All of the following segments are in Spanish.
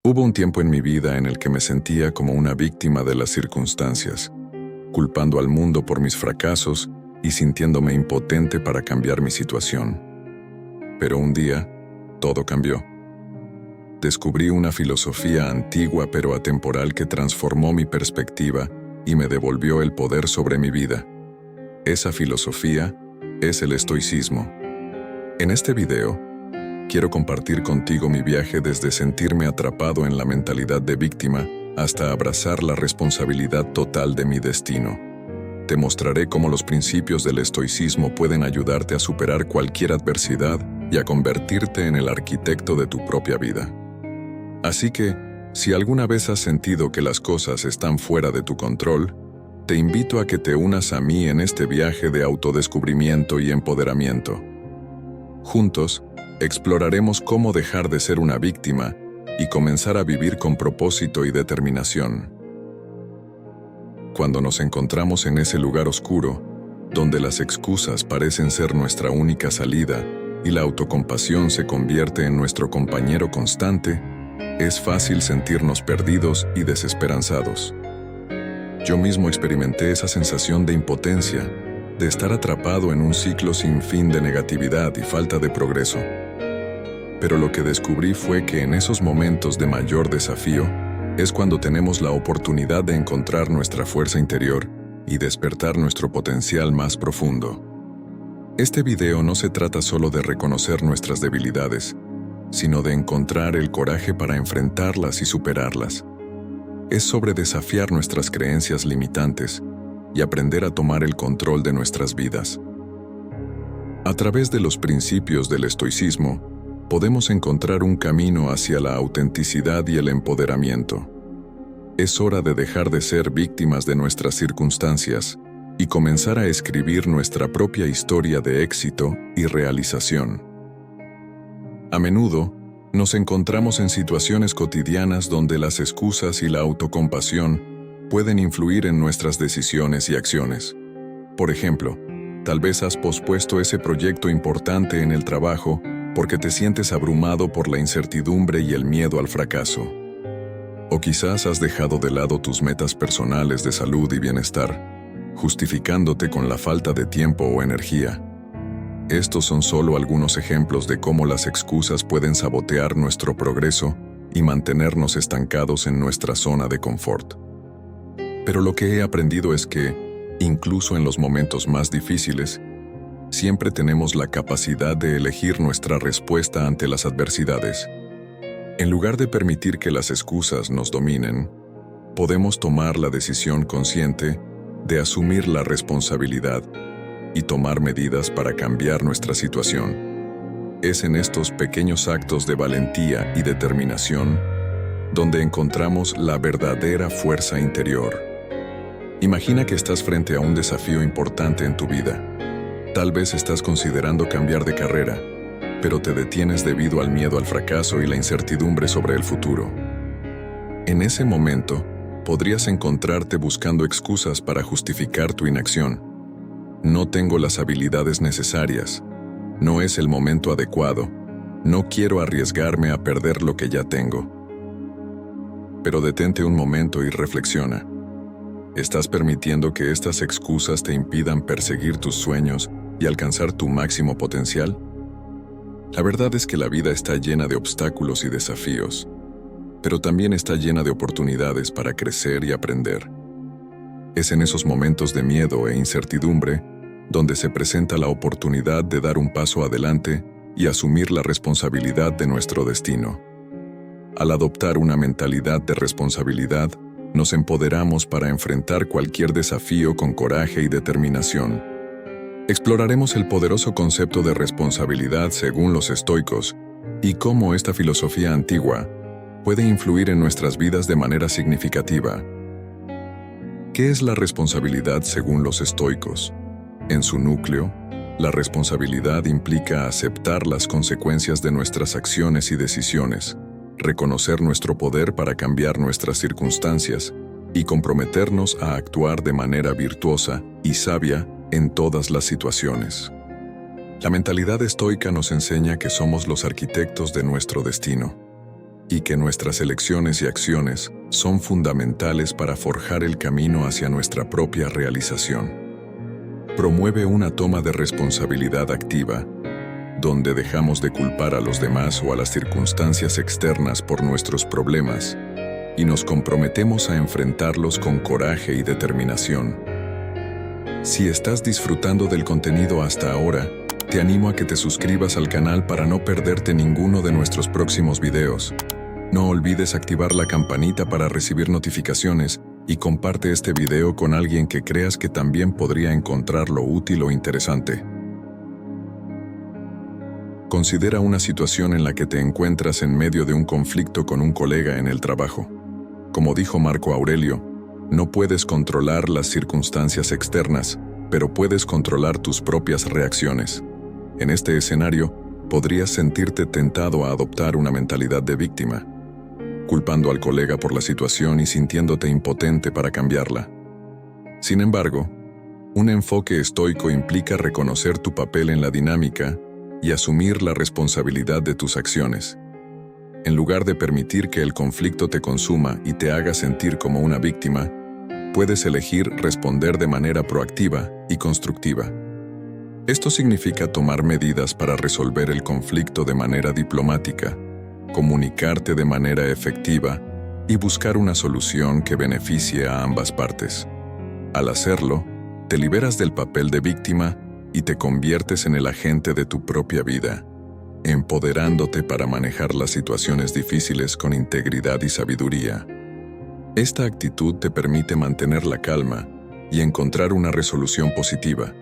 Hubo un tiempo en mi vida en el que me sentía como una víctima de las circunstancias, culpando al mundo por mis fracasos y sintiéndome impotente para cambiar mi situación. Pero un día, todo cambió. Descubrí una filosofía antigua pero atemporal que transformó mi perspectiva y me devolvió el poder sobre mi vida. Esa filosofía es el estoicismo. En este video, quiero compartir contigo mi viaje desde sentirme atrapado en la mentalidad de víctima hasta abrazar la responsabilidad total de mi destino. Te mostraré cómo los principios del estoicismo pueden ayudarte a superar cualquier adversidad y a convertirte en el arquitecto de tu propia vida. Así que, si alguna vez has sentido que las cosas están fuera de tu control, te invito a que te unas a mí en este viaje de autodescubrimiento y empoderamiento. Juntos, exploraremos cómo dejar de ser una víctima y comenzar a vivir con propósito y determinación. Cuando nos encontramos en ese lugar oscuro, donde las excusas parecen ser nuestra única salida y la autocompasión se convierte en nuestro compañero constante, es fácil sentirnos perdidos y desesperanzados. Yo mismo experimenté esa sensación de impotencia, de estar atrapado en un ciclo sin fin de negatividad y falta de progreso. Pero lo que descubrí fue que en esos momentos de mayor desafío es cuando tenemos la oportunidad de encontrar nuestra fuerza interior y despertar nuestro potencial más profundo. Este video no se trata solo de reconocer nuestras debilidades, sino de encontrar el coraje para enfrentarlas y superarlas. Es sobre desafiar nuestras creencias limitantes y aprender a tomar el control de nuestras vidas. A través de los principios del estoicismo, podemos encontrar un camino hacia la autenticidad y el empoderamiento. Es hora de dejar de ser víctimas de nuestras circunstancias y comenzar a escribir nuestra propia historia de éxito y realización. A menudo, nos encontramos en situaciones cotidianas donde las excusas y la autocompasión pueden influir en nuestras decisiones y acciones. Por ejemplo, tal vez has pospuesto ese proyecto importante en el trabajo porque te sientes abrumado por la incertidumbre y el miedo al fracaso. O quizás has dejado de lado tus metas personales de salud y bienestar, justificándote con la falta de tiempo o energía. Estos son solo algunos ejemplos de cómo las excusas pueden sabotear nuestro progreso y mantenernos estancados en nuestra zona de confort. Pero lo que he aprendido es que, incluso en los momentos más difíciles, siempre tenemos la capacidad de elegir nuestra respuesta ante las adversidades. En lugar de permitir que las excusas nos dominen, podemos tomar la decisión consciente de asumir la responsabilidad y tomar medidas para cambiar nuestra situación. Es en estos pequeños actos de valentía y determinación donde encontramos la verdadera fuerza interior. Imagina que estás frente a un desafío importante en tu vida. Tal vez estás considerando cambiar de carrera, pero te detienes debido al miedo al fracaso y la incertidumbre sobre el futuro. En ese momento, podrías encontrarte buscando excusas para justificar tu inacción. No tengo las habilidades necesarias, no es el momento adecuado, no quiero arriesgarme a perder lo que ya tengo. Pero detente un momento y reflexiona. ¿Estás permitiendo que estas excusas te impidan perseguir tus sueños y alcanzar tu máximo potencial? La verdad es que la vida está llena de obstáculos y desafíos, pero también está llena de oportunidades para crecer y aprender. Es en esos momentos de miedo e incertidumbre donde se presenta la oportunidad de dar un paso adelante y asumir la responsabilidad de nuestro destino. Al adoptar una mentalidad de responsabilidad, nos empoderamos para enfrentar cualquier desafío con coraje y determinación. Exploraremos el poderoso concepto de responsabilidad según los estoicos y cómo esta filosofía antigua puede influir en nuestras vidas de manera significativa. ¿Qué es la responsabilidad según los estoicos? En su núcleo, la responsabilidad implica aceptar las consecuencias de nuestras acciones y decisiones, reconocer nuestro poder para cambiar nuestras circunstancias y comprometernos a actuar de manera virtuosa y sabia en todas las situaciones. La mentalidad estoica nos enseña que somos los arquitectos de nuestro destino. y que nuestras elecciones y acciones son fundamentales para forjar el camino hacia nuestra propia realización. Promueve una toma de responsabilidad activa, donde dejamos de culpar a los demás o a las circunstancias externas por nuestros problemas y nos comprometemos a enfrentarlos con coraje y determinación. Si estás disfrutando del contenido hasta ahora, te animo a que te suscribas al canal para no perderte ninguno de nuestros próximos videos. No olvides activar la campanita para recibir notificaciones y comparte este video con alguien que creas que también podría encontrarlo útil o interesante. Considera una situación en la que te encuentras en medio de un conflicto con un colega en el trabajo. Como dijo Marco Aurelio, no puedes controlar las circunstancias externas, pero puedes controlar tus propias reacciones. En este escenario, podrías sentirte tentado a adoptar una mentalidad de víctima, culpando al colega por la situación y sintiéndote impotente para cambiarla. Sin embargo, un enfoque estoico implica reconocer tu papel en la dinámica y asumir la responsabilidad de tus acciones. En lugar de permitir que el conflicto te consuma y te haga sentir como una víctima, puedes elegir responder de manera proactiva y constructiva. Esto significa tomar medidas para resolver el conflicto de manera diplomática, comunicarte de manera efectiva y buscar una solución que beneficie a ambas partes. Al hacerlo, te liberas del papel de víctima y te conviertes en el agente de tu propia vida, empoderándote para manejar las situaciones difíciles con integridad y sabiduría. Esta actitud te permite mantener la calma y encontrar una resolución positiva,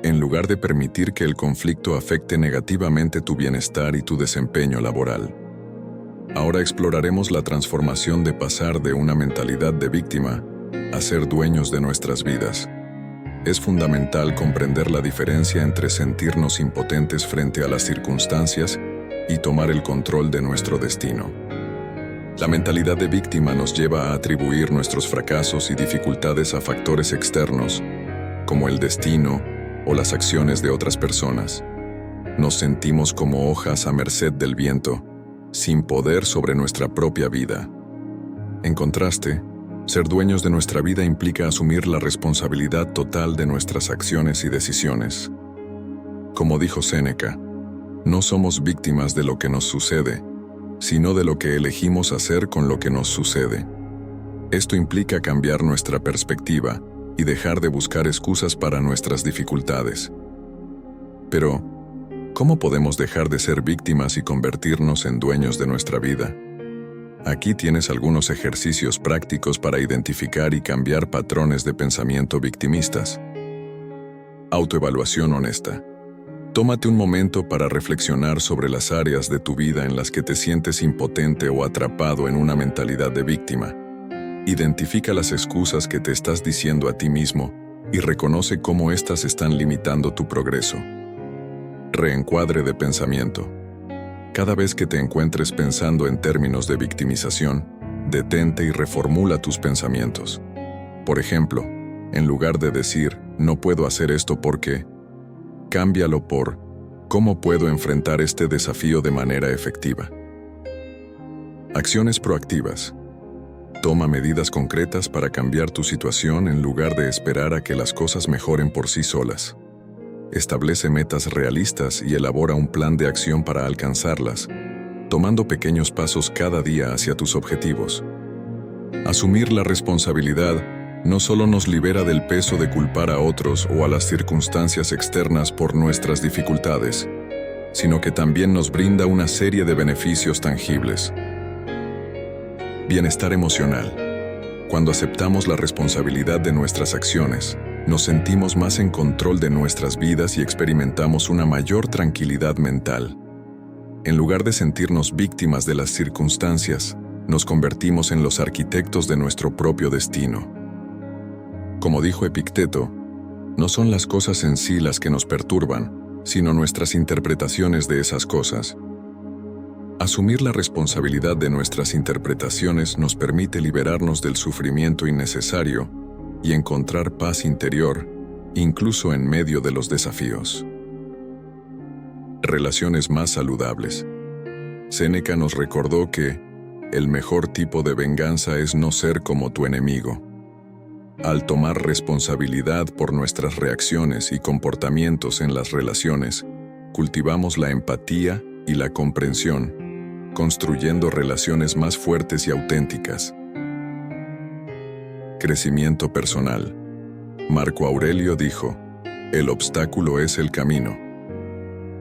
en lugar de permitir que el conflicto afecte negativamente tu bienestar y tu desempeño laboral. Ahora exploraremos la transformación de pasar de una mentalidad de víctima a ser dueños de nuestras vidas. Es fundamental comprender la diferencia entre sentirnos impotentes frente a las circunstancias y tomar el control de nuestro destino. La mentalidad de víctima nos lleva a atribuir nuestros fracasos y dificultades a factores externos, como el destino o las acciones de otras personas. Nos sentimos como hojas a merced del viento, sin poder sobre nuestra propia vida. En contraste, ser dueños de nuestra vida implica asumir la responsabilidad total de nuestras acciones y decisiones. Como dijo Séneca, no somos víctimas de lo que nos sucede, sino de lo que elegimos hacer con lo que nos sucede. Esto implica cambiar nuestra perspectiva y dejar de buscar excusas para nuestras dificultades. Pero, ¿cómo podemos dejar de ser víctimas y convertirnos en dueños de nuestra vida? Aquí tienes algunos ejercicios prácticos para identificar y cambiar patrones de pensamiento victimistas. Autoevaluación honesta. Tómate un momento para reflexionar sobre las áreas de tu vida en las que te sientes impotente o atrapado en una mentalidad de víctima. Identifica las excusas que te estás diciendo a ti mismo y reconoce cómo éstas están limitando tu progreso. Reencuadre de pensamiento. Cada vez que te encuentres pensando en términos de victimización, detente y reformula tus pensamientos. Por ejemplo, en lugar de decir, no puedo hacer esto porque, cámbialo por, ¿cómo puedo enfrentar este desafío de manera efectiva? Acciones proactivas. Toma medidas concretas para cambiar tu situación en lugar de esperar a que las cosas mejoren por sí solas. Establece metas realistas y elabora un plan de acción para alcanzarlas, tomando pequeños pasos cada día hacia tus objetivos. Asumir la responsabilidad no solo nos libera del peso de culpar a otros o a las circunstancias externas por nuestras dificultades, sino que también nos brinda una serie de beneficios tangibles. Bienestar emocional. Cuando aceptamos la responsabilidad de nuestras acciones, nos sentimos más en control de nuestras vidas y experimentamos una mayor tranquilidad mental. En lugar de sentirnos víctimas de las circunstancias, nos convertimos en los arquitectos de nuestro propio destino. Como dijo Epicteto, no son las cosas en sí las que nos perturban, sino nuestras interpretaciones de esas cosas. Asumir la responsabilidad de nuestras interpretaciones nos permite liberarnos del sufrimiento innecesario y encontrar paz interior, incluso en medio de los desafíos. Relaciones más saludables. Séneca nos recordó que el mejor tipo de venganza es no ser como tu enemigo. Al tomar responsabilidad por nuestras reacciones y comportamientos en las relaciones, cultivamos la empatía y la comprensión, construyendo relaciones más fuertes y auténticas. Crecimiento personal. Marco Aurelio dijo: "El obstáculo es el camino".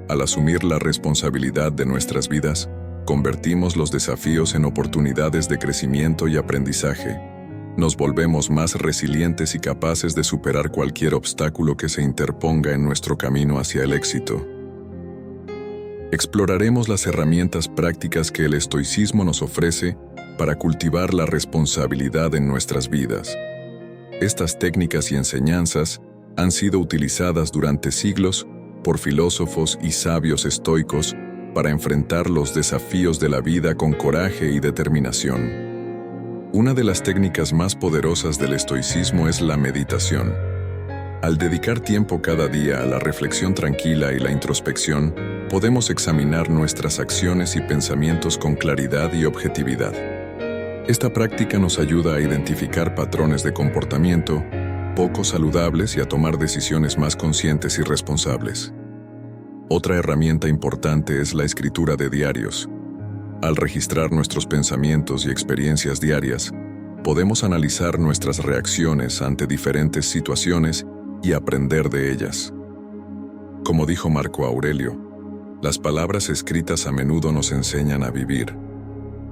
Al asumir la responsabilidad de nuestras vidas, convertimos los desafíos en oportunidades de crecimiento y aprendizaje. Nos volvemos más resilientes y capaces de superar cualquier obstáculo que se interponga en nuestro camino hacia el éxito. Exploraremos las herramientas prácticas que el estoicismo nos ofrece para cultivar la responsabilidad en nuestras vidas. Estas técnicas y enseñanzas han sido utilizadas durante siglos por filósofos y sabios estoicos para enfrentar los desafíos de la vida con coraje y determinación. Una de las técnicas más poderosas del estoicismo es la meditación. Al dedicar tiempo cada día a la reflexión tranquila y la introspección, podemos examinar nuestras acciones y pensamientos con claridad y objetividad. Esta práctica nos ayuda a identificar patrones de comportamiento poco saludables y a tomar decisiones más conscientes y responsables. Otra herramienta importante es la escritura de diarios. Al registrar nuestros pensamientos y experiencias diarias, podemos analizar nuestras reacciones ante diferentes situaciones y aprender de ellas. Como dijo Marco Aurelio, las palabras escritas a menudo nos enseñan a vivir.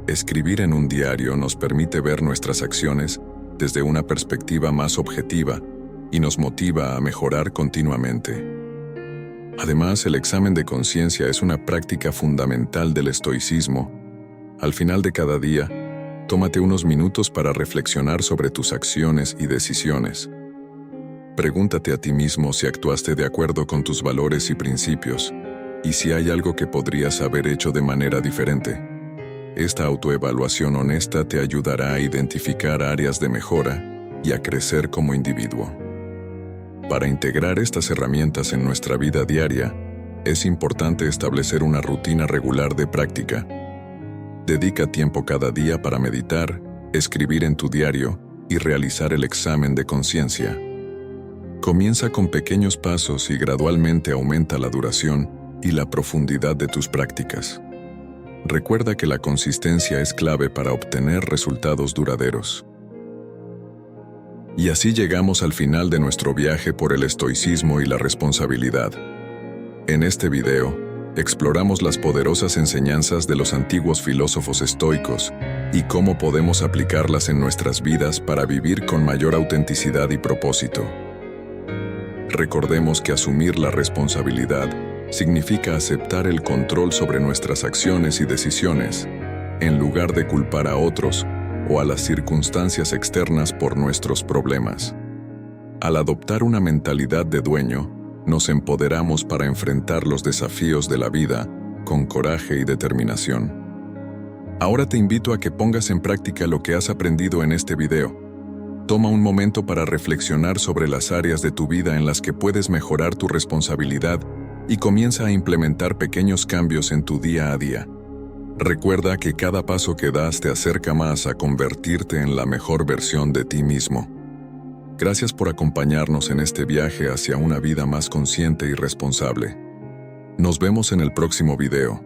Escribir en un diario nos permite ver nuestras acciones desde una perspectiva más objetiva y nos motiva a mejorar continuamente. Además, el examen de conciencia es una práctica fundamental del estoicismo. Al final de cada día, tómate unos minutos para reflexionar sobre tus acciones y decisiones. Pregúntate a ti mismo si actuaste de acuerdo con tus valores y principios, y si hay algo que podrías haber hecho de manera diferente. Esta autoevaluación honesta te ayudará a identificar áreas de mejora y a crecer como individuo. Para integrar estas herramientas en nuestra vida diaria, es importante establecer una rutina regular de práctica. Dedica tiempo cada día para meditar, escribir en tu diario y realizar el examen de conciencia. Comienza con pequeños pasos y gradualmente aumenta la duración y la profundidad de tus prácticas. Recuerda que la consistencia es clave para obtener resultados duraderos. Y así llegamos al final de nuestro viaje por el estoicismo y la responsabilidad. En este video, exploramos las poderosas enseñanzas de los antiguos filósofos estoicos y cómo podemos aplicarlas en nuestras vidas para vivir con mayor autenticidad y propósito. Recordemos que asumir la responsabilidad significa aceptar el control sobre nuestras acciones y decisiones, en lugar de culpar a otros o a las circunstancias externas por nuestros problemas. Al adoptar una mentalidad de dueño, nos empoderamos para enfrentar los desafíos de la vida con coraje y determinación. Ahora te invito a que pongas en práctica lo que has aprendido en este video. Toma un momento para reflexionar sobre las áreas de tu vida en las que puedes mejorar tu responsabilidad y comienza a implementar pequeños cambios en tu día a día. Recuerda que cada paso que das te acerca más a convertirte en la mejor versión de ti mismo. Gracias por acompañarnos en este viaje hacia una vida más consciente y responsable. Nos vemos en el próximo video.